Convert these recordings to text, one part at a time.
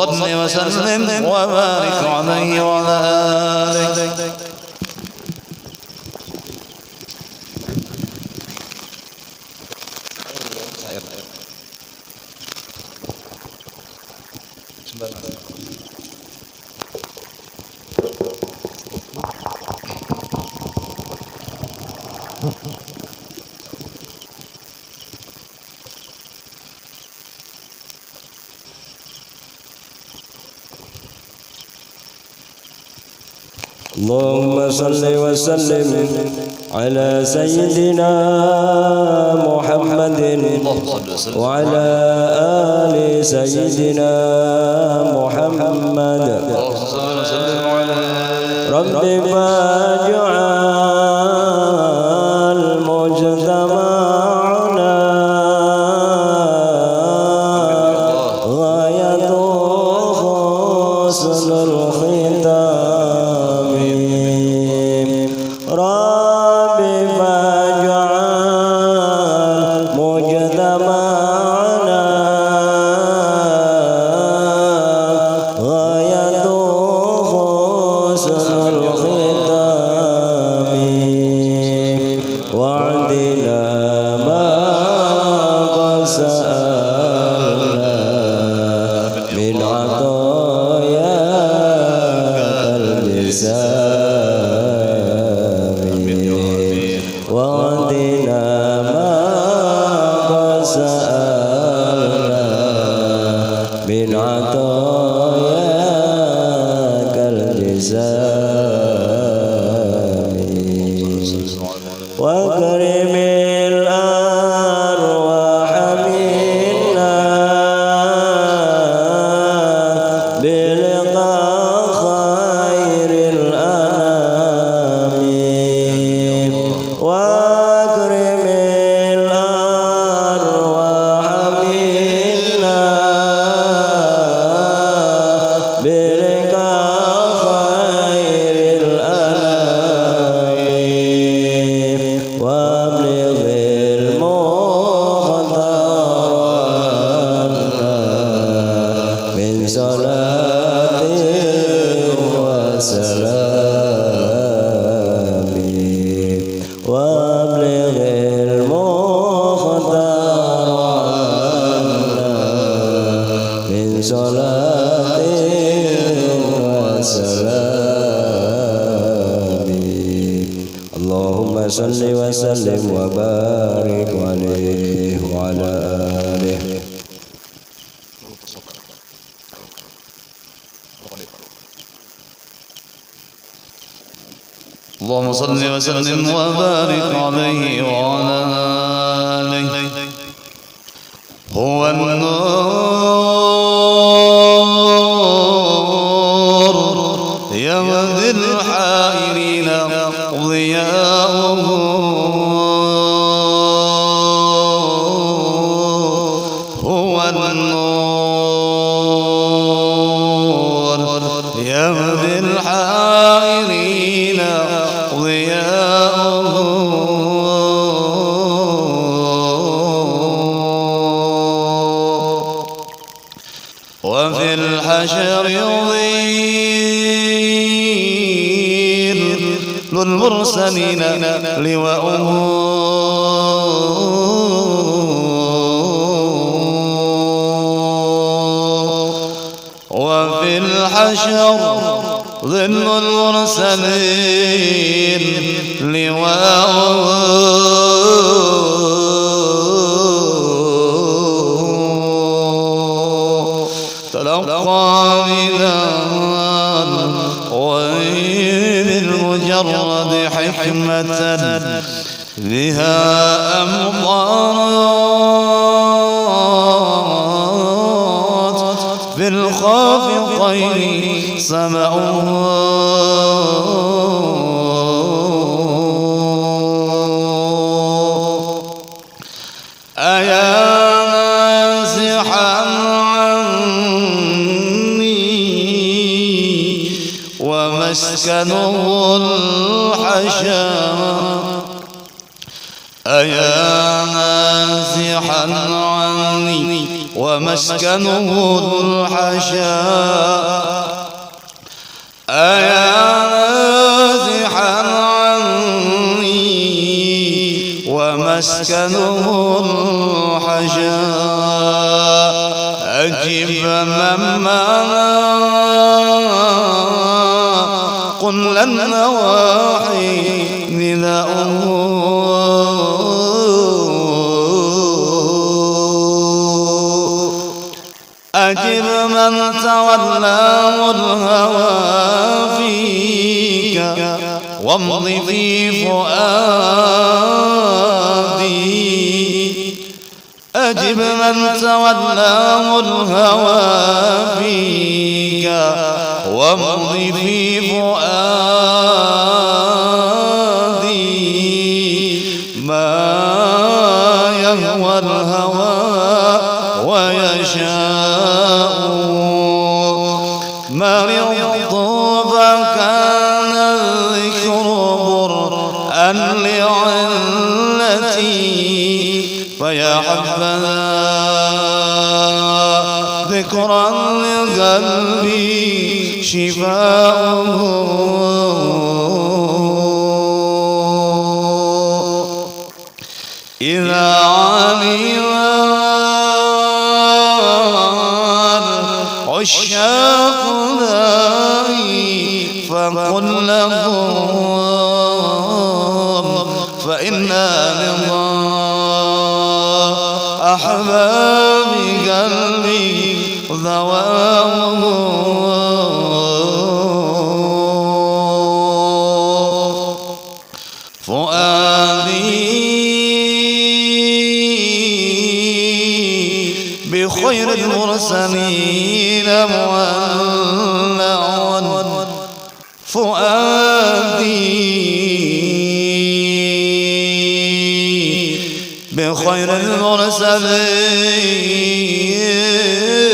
صل وسلم وبارك عليه وعلى آله. اللهم صل وسلم على سيدنا محمد وعلى آل سيدنا محمد. رب فاجعل مجتمعنا غاية حسن الختام. رب فاجعل مجتمعنا غاية حسن الختام. وعدنا ما قد سألنا من عطاياك الجسام. وعدنا ما قد سألنا من عطاياك الجسام. واكرم الأرواح منا بلقاء خير الأنام. واكرم الأرواح منا بلقاء خير الأنام. وابلغ المختار من صلاة وسلام. وابلغ المختار من صلاة وسلام. اللهم صل وسلم وبارك عليه وعلى آله. اللهم صل وسلم وبارك عليه وعلى آله. هو النور يهدي الحائرين ضياؤه. هو النور يهدي الحائرين ضياؤه. وفي الحشر يضيل للمرسلين لواؤه. وفي الحشر ظل المرسلين لواؤه. تلقى بذان غير المجرد حكمة بها أمطارات بالخافقين سمعوه. أيا نازحا عني ومسكنه الحشا. أيا نازحا عني ومسكنه الحشاء أيا نازحا عني ومسكنه الحشاء أجب من معنا كل النواحي نداؤه أجب من تولاه الهوى فيك وامض في فؤادي أجب من تولاه الهوى فيك وامض في فؤادي ما يهوى الهوى ويشاء مرضت فكان الذكر برءا لعلتي فيا حبذا ذكرا لقلبي شفاؤه إذا علم عشاق دائي فقل لهم فإنا لله أحباب قلبي ذواه فؤادي بخير المرسلين مولع فؤادي بخير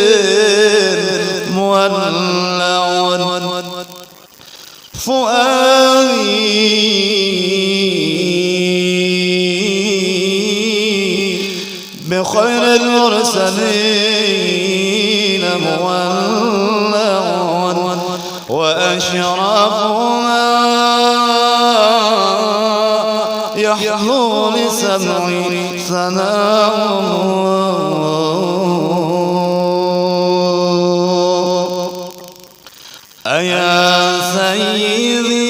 المرسلين مولع فؤادي بخير المرسلين مولع وأشرف ما يحلو لسمعي ثناؤه أيا سيدي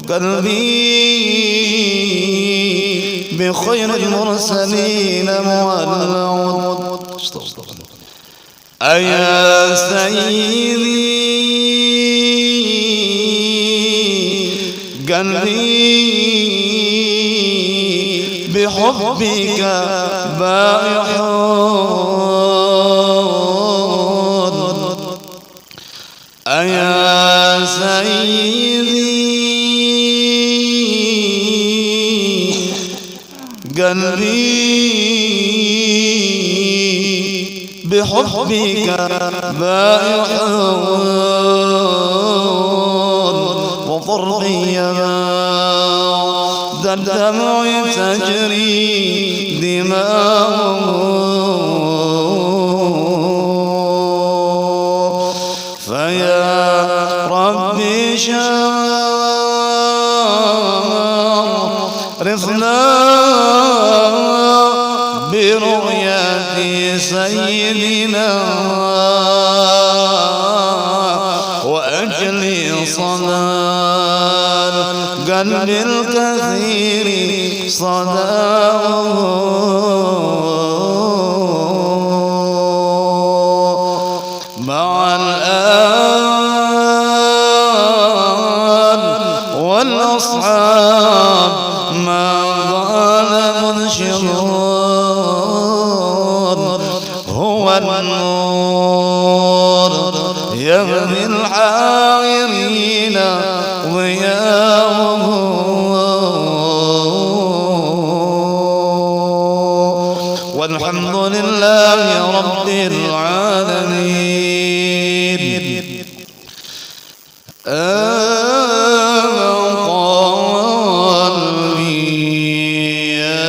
قلبي بخير المرسلين مولع أيا سيدي قلبي بحبك بائح أيا سيدي قلبي بحبك بائح وضربي ذا الدمع تجري دماؤه فيا ربي شرفنا برؤية سيدنا وأجل صلاة قلب الكثير صداه مع الآل والأصحاب ما ضال منشر هو النور يهدي الحائرين ضياؤه والحمد لله رب العالمين. قلبي يا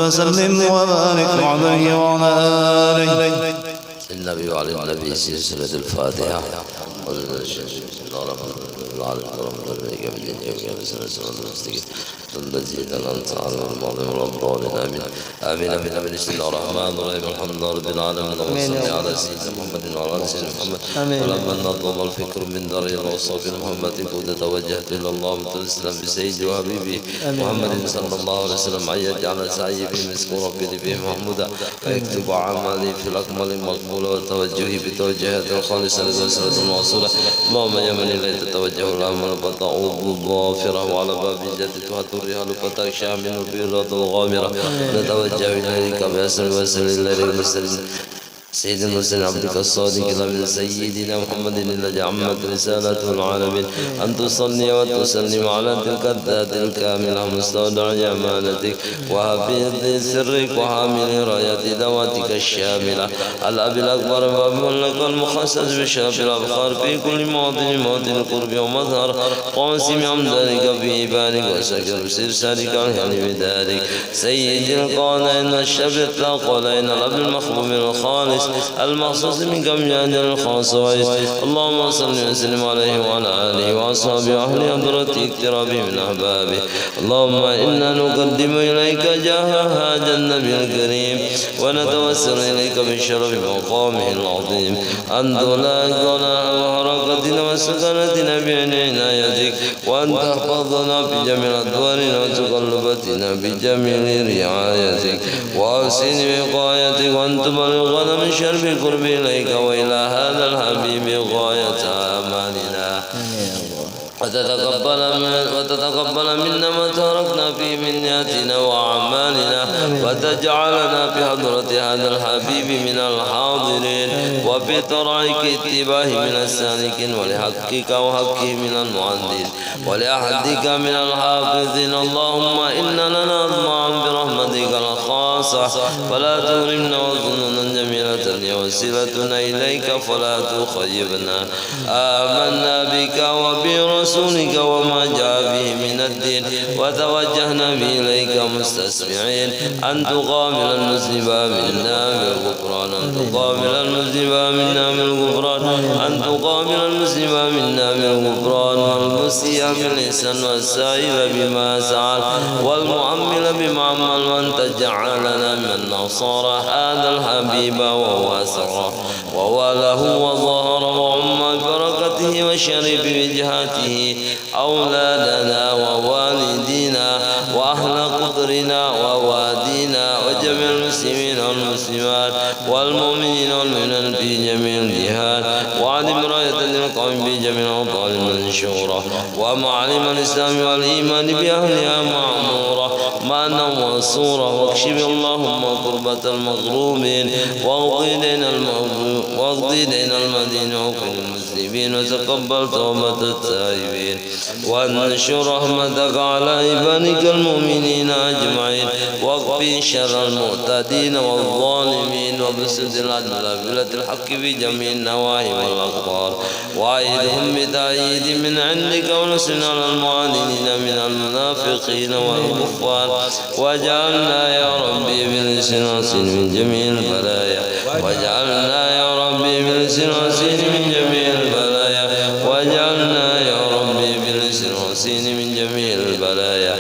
وسلم وبارك عليه وعلى آله. النبي وعلى النبي سلسلة الفاتحة. الذين أنعمت عليهم غير المغضوب عليهم. آمين آمين. بسم الله الرحمن الرحيم. الحمد لله رب العالمين. اللهم صل على سيدنا محمد وعلى آل سيدنا محمد. ولما نظم الفكر من دار الوصف محمد كنت توجهت إلى الله متوسلا بسيدي وحبيبي محمد صلى الله عليه وسلم أن يجعل سعي في مسكور في به محمودا ويكتب عملي في الأكمل مقبول وتوجهي بتوجهات الخالصة للأسرة الموصولة. اللهم يا من إليه تتوجه الأمل فتعوض ظافرة وعلى باب جدتها الرهال فتغشى منه البيضة الغامرة. نتوجه إليك بأسر وسر إليه المسلمين سيد المرسلين عبدك الصادق من سيدنا محمد الذي عمت رسالته العالمين أن تصلي وتسلم على تلك الذات الكاملة مستودع أمانتك وحفيظ سرك وحامل راية دواتك الشاملة الأب الأكبر باب لك المخصص بشرف الأبخار في كل موطن القرب ومظهر قاسم أمدانك في إبانك وسكر سرسالك الهني بدارك سيد القانين الشبه القولين الأب المخبوم الخالص المخصوص منك من أجل الخاص. اللهم صل وسلم عليه وعلى آله وأصحابه وأهل حضرته اقترابه من أحبابه. اللهم إنا نقدم إليك جاه هذا النبي الكريم ونتوسل إليك بشرف مقامه العظيم أن تلاقنا وحركتنا وسكنتنا بعين عنايتك وأن تحفظنا بجميع أدوارنا وتقلبتنا بجميع رعايتك وأحسن وقايتك وأن تبلغنا من شرف قرب إليك وإلى هذا الحبيب غاية آمالنا وتتقبل منا ما تركنا فيه من نياتنا وأعمالنا وتجعلنا في حضرة هذا الحبيب من الحاضرين وفي طريق اتباعه من السالكين ولحقك وحقه من المعدين ولأحدك من الحافظين. اللهم إنا لنا أطمع برحمتك الخاصة فلا تهرمنا وظنونا جميلة وسيلتنا إليك فلا تخيبنا. آمنا بك وبرسولك وما جاء به من الدين وتوجهنا به إليك مستسمعين أن تقابل المسلم منا بالغفران أن تقابل المسلم منا بالغفران أن تقابل المسلم منا بالغفران والمسيء بالإحسان والسائل بما سأل والمعمل بما عمل وأن تجعلنا من نصارى هذا الحبيب وهو أسرى وهو له وظهر وعم بركته وشرف وجهاته أولادنا ووالدينا وأهل قطرنا ووادينا وجميع المسلمين والمسلمات والمؤمنين والمؤمنات في جميع الجهات وعلم راية للقوم في جميع أوطان المنشورة ومعلم الإسلام والإيمان بأهلها معمورة مانا وصورة واكشف اللهم قربة المغروبين واغضي دين المدين وقل المسلمين وتقبل توبة التائبين وانشر رحمتك على عبادك المؤمنين أجمعين واقضي شر المعتدين والظالمين وبسط العدل الحق في جميع النواهي والأقطار وأيدهم بتأييد من عندك ونصر على المعاندين من المنافقين والكفار واجعلنا يا ربي بالسناس من جميع البلايا واجعلنا يا ربي بالسناس من جميع البلايا واجعلنا يا ربي بالسناس من جميع البلايا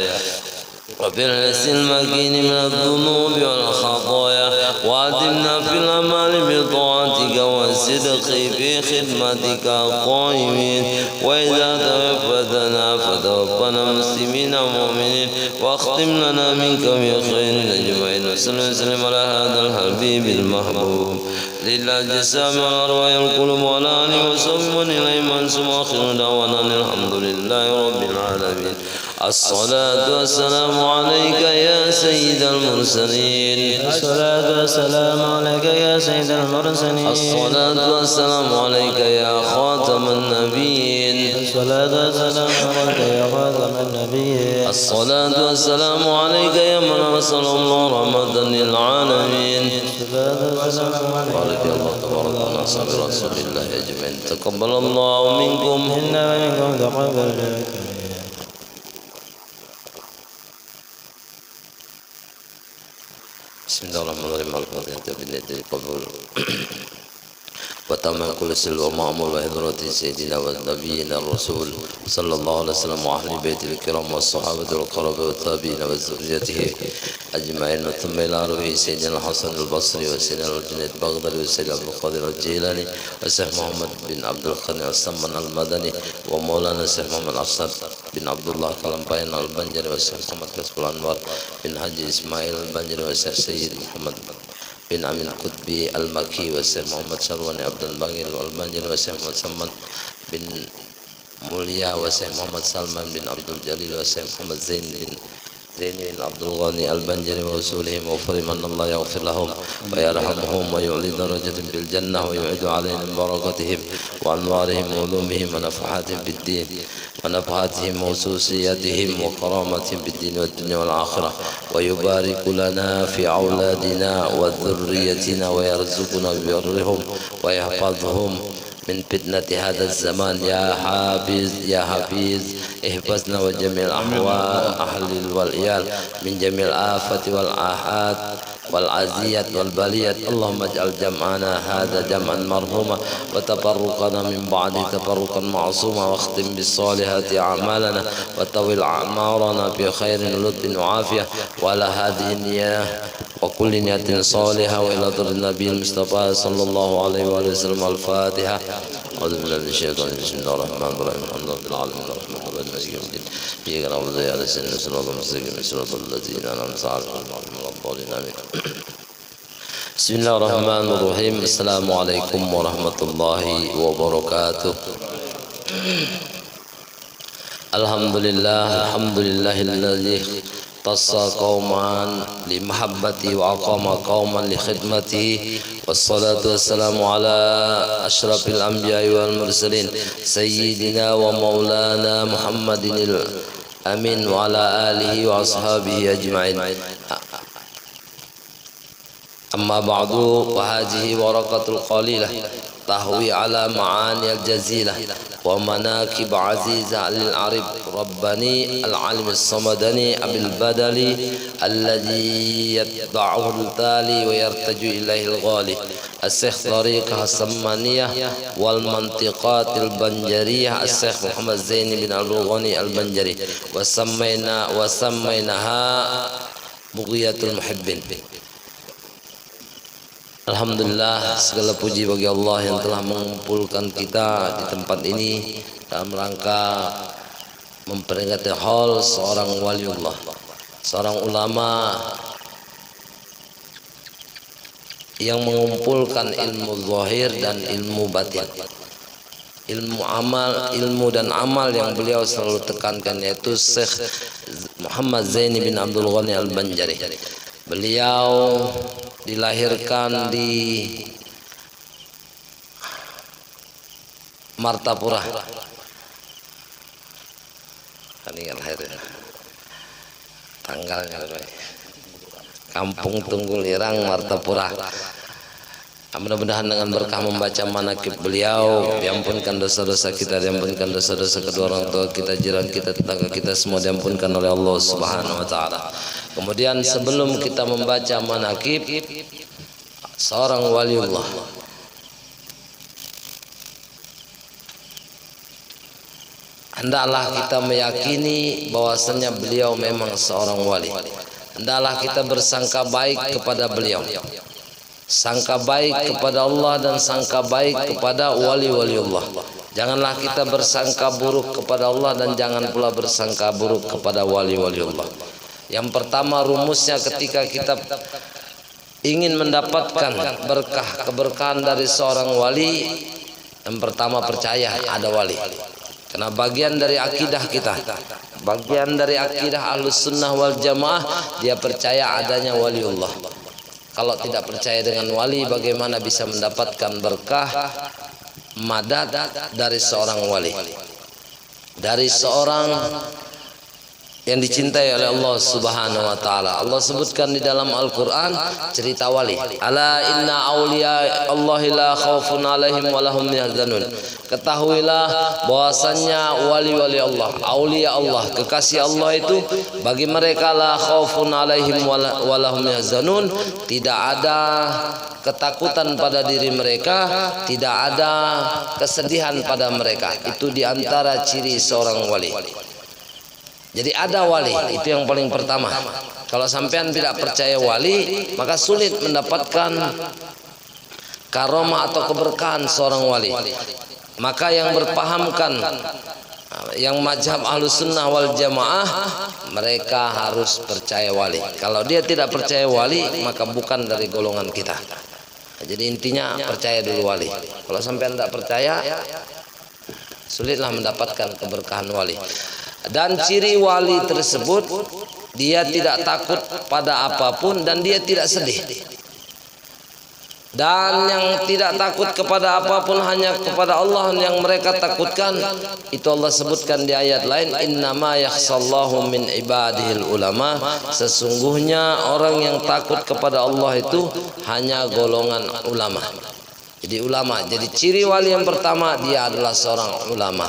وبالرس المكين من الذنوب والخطايا وأدمنا في الأمال بطاعتك والصدق في خدمتك قائمين وإذا توفتنا فتوفنا مسلمين ومؤمنين واختم لنا منك بخير أجمعين وصل وسلم على هذا الحبيب المحبوب لله الجسام والأرواح والقلوب والآن وصحبه إليه منسوب آخر دعوانا الحمد لله رب العالمين. الصلاة والسلام عليك يا سيد المرسلين الصلاة والسلام عليك يا سيد المرسلين الصلاة والسلام عليك يا خاتم النبيين الصلاة والسلام عليك يا خاتم النبيين الصلاة والسلام عليك يا من أرسل الله رحمة للعالمين الصلاة والسلام عليك بارك الله تبارك على أصحاب رسول الله أجمعين تقبل الله منكم إنا ومنكم تقبل. بسم الله الرحمن الرحيم الفاتحة بالنية القبول وتمام كل سل ومعمول وحضرة سيدنا ونبينا الرسول صلى الله عليه وسلم وأهل بيت الكرام والصحابة والقرابة والتابعين وذريته أجمعين ثم إلى روح سيدنا الحسن البصري وسيدنا الجنيد بغدادي وسيدنا عبد القادر الجيلاني وسيد محمد بن عبد الغني السمن المدني ومولانا سيد محمد أسد بن عبد الله كلمبين البنجري وسيد محمد كسب الأنوار بن حج إسماعيل البنجري وسيد سيد محمد بن أمين قطبي المكي وسيد محمد شرواني عبد الباقر والبنجري وسيد محمد سمن بن موليا وسيد محمد سلمان بن عبد الجليل وسيد محمد زين بن بن عبد الغني البنجري ووصولهم وفرم أن الله يغفر لهم ويرحمهم ويعلي درجة بالجنة ويعيد عليهم بركتهم وأنوارهم وعلومهم ونفحاتهم بالدين ونفحاتهم وخصوصياتهم وكرامتهم بالدين والدنيا والآخرة ويبارك لنا في أولادنا وذريتنا ويرزقنا ببرهم ويحفظهم من فتنة هذا الزمان يا حفيظ احفظنا وجميع الأحوال أهل والعيال من جميع الآفات والآحات والعزيات والبليات. اللهم اجعل جمعنا هذا جمعا مرحوما وتفرقنا من بعد تفرقا معصوما، واختم بالصالحات أعمالنا وطول أعمارنا في خير لطف وعافية، وعلى هذه النية وكل نية صالحة وإلى ضر النبي المصطفى صلى الله عليه وآله وسلم. الفاتحة. أعوذ بالله من الشيطان الرجيم. بسم الله الرحمن الرحيم. الحمد لله رب العالمين الرحمن الرحيم مالك يوم الدين إياك نعبد وإياك نستعين اهدنا الصراط المستقيم صراط الذين أنعمت عليهم غير المغضوب عليهم آمين. بسم الله الرحمن الرحيم. السلام عليكم ورحمة الله وبركاته. الحمد لله الذي اختص قوما لمحبتي وأقام قوما لخدمته، والصلاة والسلام على أشرف الأنبياء والمرسلين سيدنا ومولانا محمد الأمين وعلى آله وأصحابه أجمعين. أما بعد، وهذه ورقة القليلة تحوي على معاني الجزيلة ومناكب عزيزة للعرب رباني العالم الصمداني أبي البدل الذي يتبعه التالي ويرتجو إليه الغالي الشيخ طريقة السمانية والمنطقات البنجرية الشيخ محمد زين بن عبد الغني البنجري، وسميناها بغية المحبين. Alhamdulillah, segala puji bagi Allah yang telah mengumpulkan kita di tempat ini dalam rangka memperingati haul seorang waliullah, seorang ulama yang mengumpulkan ilmu zahir dan ilmu batin, ilmu dan amal yang beliau selalu tekankan, yaitu Syekh Muhammad Zaini bin Abdul Ghani Al-Banjari. Beliau dilahirkan di Martapura. Kan ingat lahir tanggalnya, Kampung Tunggulirang, Martapura. Mudah-mudahan dengan berkah membaca manakib beliau diampunkan dosa-dosa kita, diampunkan dosa-dosa kedua orang tua kita, jiran kita, tetangga kita, semua diampunkan oleh Allah Subhanahu wa taala. Kemudian sebelum kita membaca manakib seorang waliullah, hendaklah kita meyakini bahwasanya beliau memang seorang wali. Hendaklah kita bersangka baik kepada beliau, sangka baik kepada Allah dan sangka baik kepada wali-waliullah. Janganlah kita bersangka buruk kepada Allah dan jangan pula bersangka buruk kepada wali-waliullah. Yang pertama, rumusnya ketika kita ingin mendapatkan berkah, keberkahan dari seorang wali, yang pertama percaya ada wali. Karena bagian dari akidah kita, bagian dari akidah Ahlus Sunnah wal Jamaah, dia percaya adanya waliullah. Kalau tidak percaya dengan wali, bagaimana bisa mendapatkan berkah, madad dari seorang wali, dari seorang yang dicintai oleh Allah Subhanahu wa taala. Allah sebutkan di dalam Al-Qur'an cerita wali. Ala inna awliya Allahi la khaufun alaihim wa lahum yahzanun. Ketahuilah bahwasannya wali-wali Allah, aulia Allah, kekasih Allah itu bagi mereka la khaufun alaihim wa lahum yahzanun, tidak ada ketakutan pada diri mereka, tidak ada kesedihan pada mereka. Itu diantara ciri seorang wali. Jadi ada wali, itu yang paling pertama. Kalau sampean tidak percaya wali, maka sulit mendapatkan karomah atau keberkahan seorang wali. Maka yang berpahamkan, yang mazhab Ahlus Sunnah wal Jamaah, mereka harus percaya wali. Kalau dia tidak percaya wali, maka bukan dari golongan kita. Jadi intinya percaya dulu wali. Kalau sampean tidak percaya, sulitlah mendapatkan keberkahan wali. Dan ciri wali tersebut, dia tidak takut pada apapun dan dia tidak sedih. Dan yang tidak takut kepada apapun hanya kepada Allah yang mereka takutkan. Itu Allah sebutkan di ayat lain, innama yakhsallahu min ibadihil ulama. Sesungguhnya orang yang takut kepada Allah itu hanya golongan ulama. Jadi ulama. Jadi ciri wali yang pertama, dia adalah seorang ulama,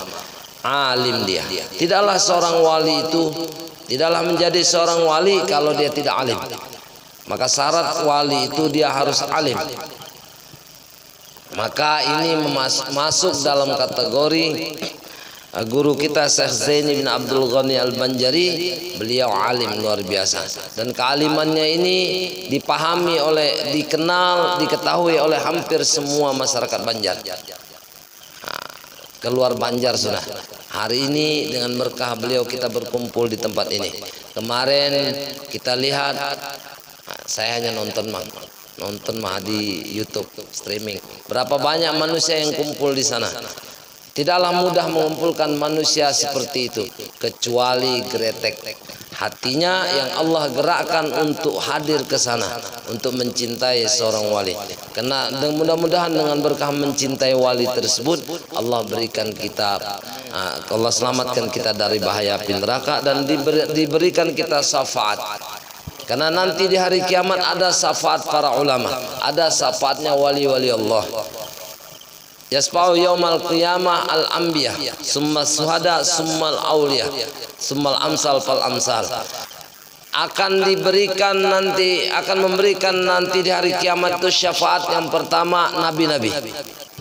alim dia. Tidaklah seorang wali itu, tidaklah menjadi seorang wali kalau dia tidak alim. Maka syarat wali itu dia harus alim. Maka ini masuk dalam kategori guru kita Syekh Zaini bin Abdul Ghani Al-Banjari. Beliau alim luar biasa, dan kealimannya ini dipahami oleh, dikenal, diketahui oleh hampir semua masyarakat Banjar. Keluar Banjar sudah. Hari ini dengan berkah beliau kita berkumpul di tempat ini. Kemarin kita lihat, saya hanya nonton mah di YouTube streaming. Berapa banyak manusia yang kumpul di sana. Tidaklah mudah mengumpulkan manusia seperti itu, kecuali gretek hatinya yang Allah gerakkan untuk hadir ke sana, untuk mencintai seorang wali. Karena mudah-mudahan dengan berkah mencintai wali tersebut, Allah berikan kita, Allah selamatkan kita dari bahaya api neraka, dan diberikan kita syafaat. Karena nanti di hari kiamat ada syafaat para ulama, ada syafaatnya wali-wali Allah. Yasfa'u yaumal qiyamah al-anbiya, summa suhada, summa al-awliya, summa al-amsal fal amsal. Akan memberikan nanti di hari kiamat itu syafaat. Yang pertama nabi-nabi.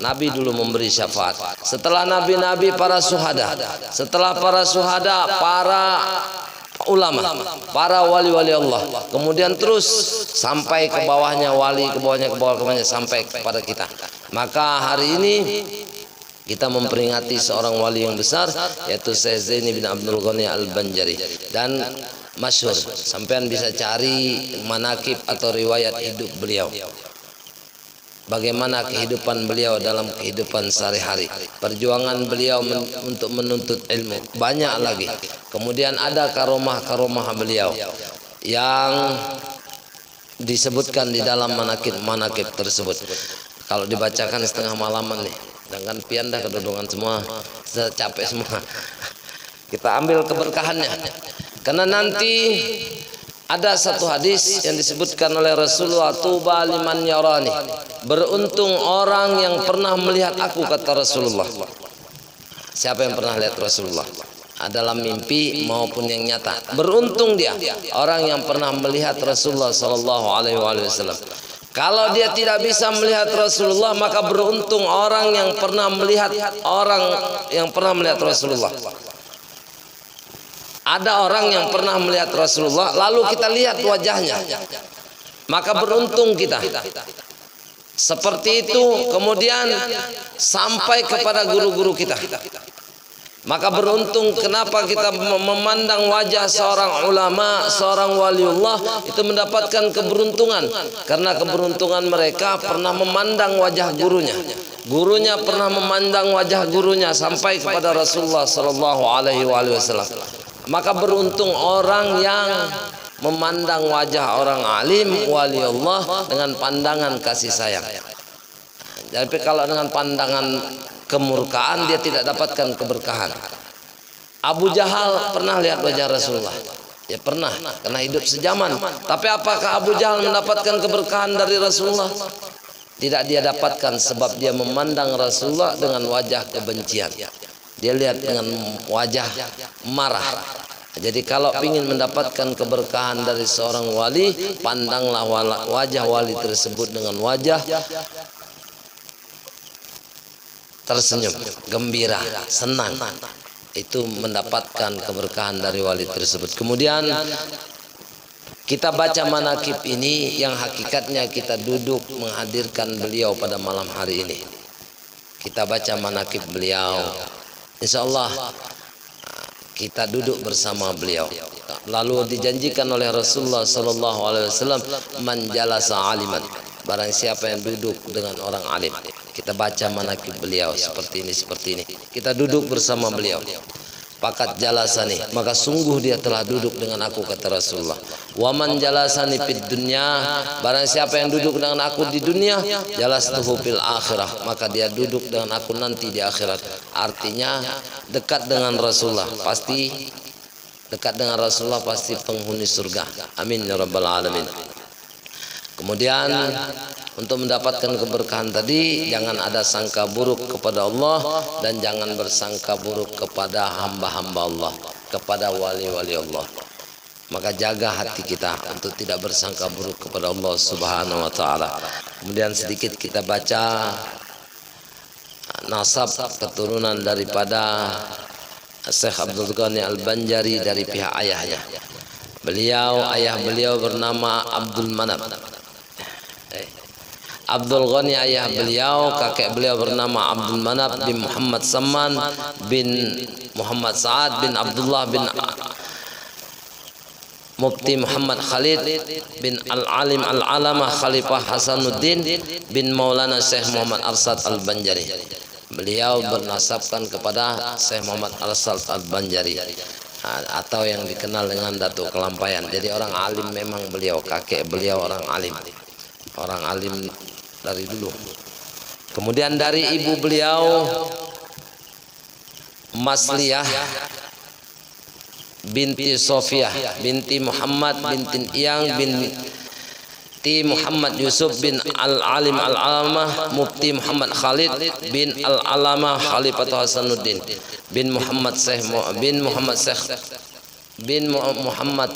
Nabi dulu memberi syafaat. Setelah nabi-nabi para suhada. Setelah para suhada para ulama, para wali-wali Allah. Kemudian terus sampai ke bawahnya wali, ke bawahnya sampai kepada kita. Maka hari ini kita memperingati seorang wali yang besar, yaitu Syekh Zaini bin Abdul Ghani Al-Banjari. Dan masyhur, sampean bisa cari manakib atau riwayat hidup beliau. Bagaimana kehidupan beliau dalam kehidupan sehari-hari, perjuangan beliau untuk menuntut ilmu, banyak lagi. Kemudian ada karomah-karomah beliau yang disebutkan di dalam manakib tersebut. Kalau dibacakan setengah malaman nih, sedangkan pian dah kedudungan semua, sudah capek semua. Kita ambil keberkahannya. Karena nanti ada satu hadis yang disebutkan oleh Rasulullah, tuba liman yarani, beruntung orang yang pernah melihat aku, kata Rasulullah. Siapa yang pernah lihat Rasulullah? Dalam mimpi maupun yang nyata, beruntung dia, orang yang pernah melihat Rasulullah sallallahu alaihi wasallam. Kalau dia tidak bisa melihat Rasulullah, maka beruntung orang yang pernah melihat Rasulullah. Ada orang yang pernah melihat Rasulullah, lalu kita lihat wajahnya, maka beruntung kita. Seperti itu, kemudian sampai kepada guru-guru kita. Maka beruntung, kenapa kita memandang wajah seorang ulama, seorang waliullah, itu mendapatkan keberuntungan. Karena keberuntungan mereka pernah memandang wajah gurunya. Gurunya pernah memandang wajah gurunya sampai kepada Rasulullah sallallahu alaihi wasallam. Maka beruntung orang yang memandang wajah orang alim, waliullah, dengan pandangan kasih sayang. Tapi kalau dengan pandangan kemurkaan, dia tidak dapatkan keberkahan. Abu Jahal pernah lihat wajah Rasulullah? Ya pernah, karena hidup sejaman. Tapi apakah Abu Jahal mendapatkan keberkahan dari Rasulullah? Tidak dia dapatkan, sebab dia memandang Rasulullah dengan wajah kebencian. Dia lihat dengan wajah marah. Jadi kalau ingin mendapatkan keberkahan dari seorang wali, pandanglah wajah wali tersebut dengan wajah tersenyum, gembira, senang. Itu mendapatkan keberkahan dari wali tersebut. Kemudian kita baca manakib ini yang hakikatnya kita duduk menghadirkan beliau pada malam hari ini. Kita baca manakib beliau, insya Allah kita duduk bersama beliau. Lalu dijanjikan oleh Rasulullah sallallahu alaihi wasallam, man jalasa aliman, barang siapa yang duduk dengan orang alim. Kita baca manakib beliau seperti ini. Kita duduk bersama beliau. Pakat jalasani, maka sungguh dia telah duduk dengan aku, kata Rasulullah. Waman jalasani fid dunya, barang siapa yang duduk dengan aku di dunia, jalastuhu fil akhirah, maka dia duduk dengan aku nanti di akhirat. Artinya dekat dengan Rasulullah, pasti dekat dengan Rasulullah, pasti penghuni surga. Amin ya rabbal alamin. Kemudian untuk mendapatkan keberkahan tadi, jangan ada sangka buruk kepada Allah dan jangan bersangka buruk kepada hamba-hamba Allah, kepada wali-wali Allah. Maka jaga hati kita untuk tidak bersangka buruk kepada Allah Subhanahu wa taala. Kemudian sedikit kita baca nasab keturunan daripada Syekh Abdul Ghani Al-Banjari dari pihak ayahnya. Ayah beliau bernama Abdul Manab. Abdul Ghani ayah beliau, kakek beliau bernama Abdul Manab bin Muhammad Samman bin Muhammad Sa'ad bin Abdullah bin Mufti Muhammad Khalid bin Al-Alim Al-Alamah Khalifah Hasanuddin bin Maulana Syekh Muhammad Arsad Al-Banjari. Beliau bernasabkan kepada Syekh Muhammad Arsad Al-Banjari atau yang dikenal dengan Datuk Kelampaian. Jadi orang alim memang beliau, kakek beliau orang alim dari dulu. Kemudian dari ibu beliau Masliyah binti Sofiyah binti Muhammad binti Iyang binti Muhammad Yusuf bin Al-Alim Al-Alamah Mufti Muhammad Khalid bin Al-Alamah Khalifah Hasanuddin bin Muhammad Syekh bin Muhammad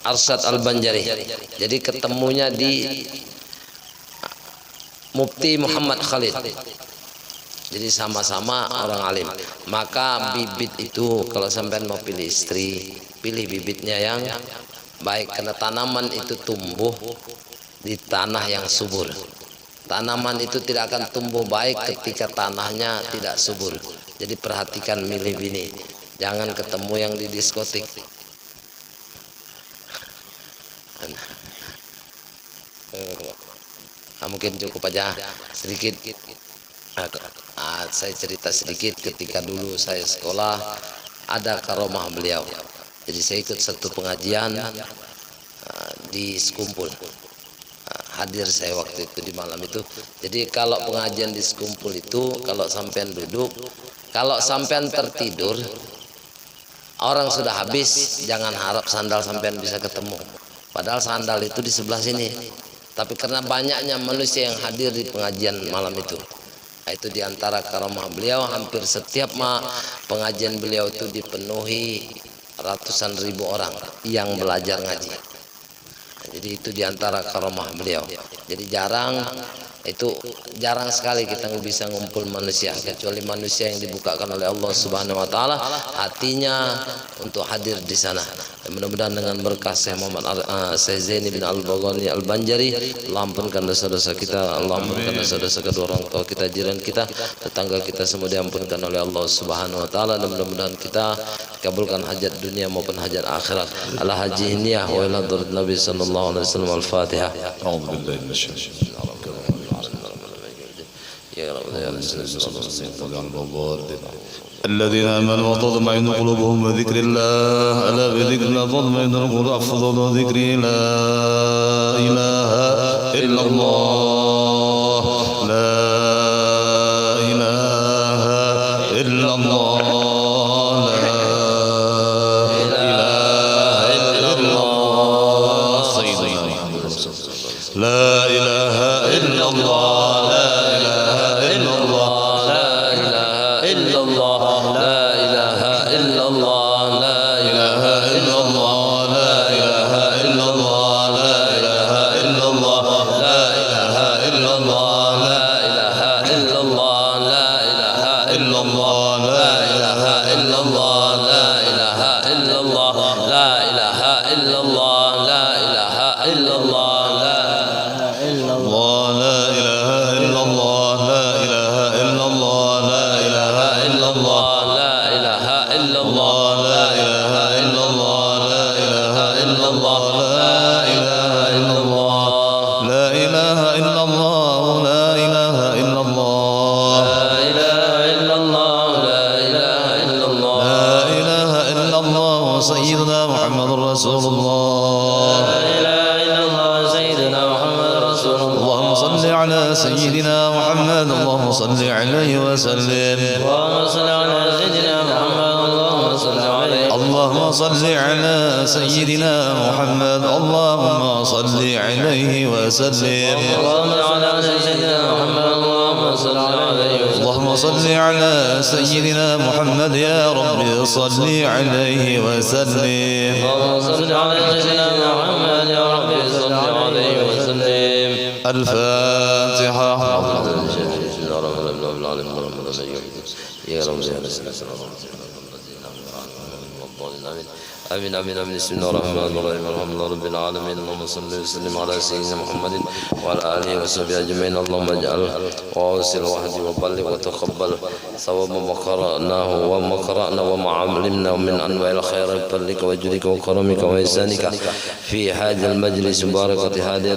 Arsad Al-Banjari. Jadi ketemunya di Mufti Muhammad Khalid. Jadi sama-sama orang alim. Maka bibit itu kalau sampean mau pilih istri, pilih bibitnya yang baik, karena tanaman itu tumbuh di tanah yang subur. Tanaman itu tidak akan tumbuh baik ketika tanahnya tidak subur. Jadi perhatikan milih bini. Jangan ketemu yang di diskotik. Mungkin cukup aja sedikit. Saya cerita sedikit ketika dulu saya sekolah, ada karomah beliau. Jadi saya ikut satu pengajian di Sekumpul. Hadir saya waktu itu di malam itu. Jadi kalau pengajian di Sekumpul itu, kalau sampean duduk, kalau sampean tertidur, orang sudah habis, jangan harap sandal sampean bisa ketemu. Padahal sandal itu di sebelah sini. Tapi karena banyaknya manusia yang hadir di pengajian malam itu, itu diantara karamah beliau, hampir setiap pengajian beliau itu dipenuhi ratusan ribu orang yang belajar ngaji. Jadi itu diantara karamah beliau. Jadi jarang sekali kita bisa ngumpul manusia, kecuali manusia yang dibukakan oleh Allah Subhanahu wa taala hatinya untuk hadir di sana. Mudah-mudahan dengan berkah Syekh Muhammad Syekh Zaini bin Al-Baghani Al-Banjari, Allah ampunkan dosa-dosa kita, Allah ampunkan dosa-dosa kedua orang tua kita, jiran kita, tetangga kita, semua diampunkan oleh Allah Subhanahu wa taala, dan mudah-mudahan kita kabulkan hajat dunia maupun hajat akhirat. Ala haji niyah wa ila dzurriyyat Nabi sallallahu alaihi wasallam. Al-Fatihah. A'udzu billahi minasyaitonir rajim. يا رب يا الذين آمنوا وتطمئن قلوبهم بذكر الله ألا بذكر الله تطمئن القلوب أفضل ذكر لا إله إلا الله لا إله إلا الله لا إله إلا الله سيدنا محمد لا إله إلا الله سيدنا محمد رسول الله لا إله إلا الله سيدنا محمد رسول الله اللهم صل على سيدنا محمد اللهم صل عليه وسلم اللهم صل على سيدنا محمد اللهم صل عليه اللهم صل على سيدنا محمد اللهم صل عليه وسلم اللهم على سيدنا محمد اللهم صل عليه وسلم اللهم صل على سيدنا محمد يا رب صل عليه وسلم اللهم صل على سيدنا محمد يا رب صل عليه وسلم الفاتحة آمين آمين آمين بسم الله الرحمن الرحيم الحمد لله رب العالمين اللهم صل وسلم على سيدنا محمد وعلى آله وصحبه أجمعين اللهم اجعل واوصل وحدي وبلغ وتقبل ثواب ما قرأناه وما قرأنا وما علمنا من أنواع الخير بفضلك وجودك وكرمك وإحسانك في هذا المجلس مباركة هذه